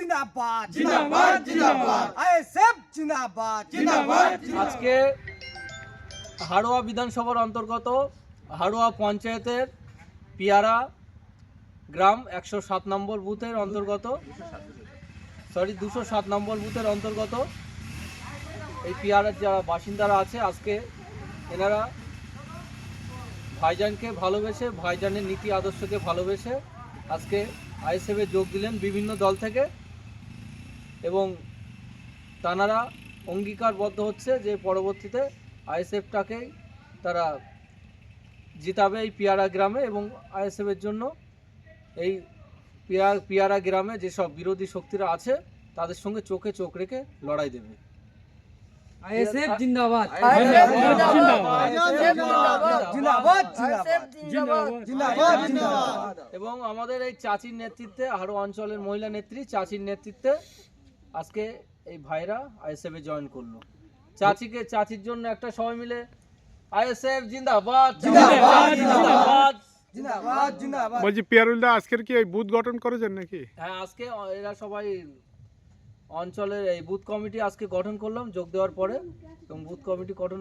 जिंदाबाद जिंदाबाद जिंदाबाद आईएसएफ जिंदाबाद जिंदाबाद। আজকে হাড়োয়া বিধানসভার অন্তর্গত হাড়োয়া পঞ্চায়েতের পিয়ারা গ্রাম 107 নম্বর বুথের অন্তর্গত 207 নম্বর বুথের অন্তর্গত এই পিয়ারার যারা বাসিন্দারা আছে আজকে এনারা ভাইজানকে ভালোবেসে ভাইজানের নীতি আদর্শকে ভালোবেসে আজকে আইএসএফে যোগ দিলেন বিভিন্ন দল থেকে এবং তারা অঙ্গীকারবদ্ধ হচ্ছে যে পরবর্তীতে আইএসএফটাকেই তারা জিতাবে এই পিয়ারা গ্রামে এবং আইএসএফের জন্য এই পিয়ারা গ্রামে যেসব বিরোধী শক্তিরা আছে তাদের সঙ্গে চোখে চোখ রেখে লড়াই দেবে। আইএসএফ জিন্দাবাদ এবং আমাদের এই চাচির নেতৃত্বে আরো অঞ্চলের মহিলা নেত্রী চাচির নেতৃত্বে আজকে এই ভাইরা আইএসএফে জয়েন করলো। চাচির জন্য একটা সবাই মিলে আইএসএফ জিন্দাবাদ জিন্দাবাদ জিন্দাবাদ जिंदाबाद जिंदाबाद। বলছি পিয়ারুলদা আজকের কি এই বুথ গঠন করেছেন নাকি? হ্যাঁ, আজকে এরা সবাই অঞ্চলের এই বুথ কমিটি আজকে গঠন করলাম যোগ দেওয়ার পরে এবং বুথ কমিটি গঠন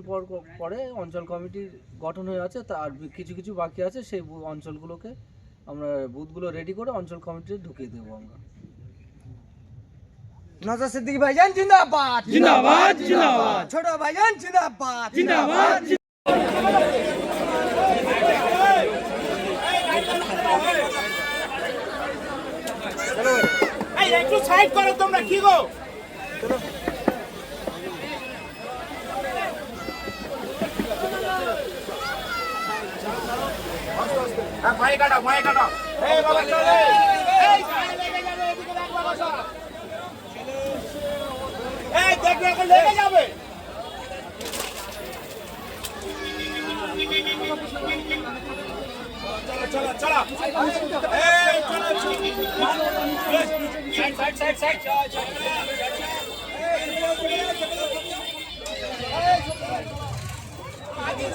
পরে অঞ্চল কমিটি গঠন হয়ে আছে তার কিছু কিছু বাকি আছে সেই অঞ্চলগুলোকে আমরা বুথগুলো রেডি করে অঞ্চল কমিটি ঢুকিয়ে দেবো আমরা। नौजर सिद्दीकी भाईजान जिंदाबाद जिंदाबाद जिंदाबाद छोटो भाईजान जिंदाबाद जिंदाबाद একটু সাইড করো তোমরা কি গো ভাই কাটা এই বাবা চলে এই গায়ে লেগে যাবে এদিকে দেখবা বসা এই দেখবে এখন লেগে যাবে চলো চলো এই চলো সাইড আগে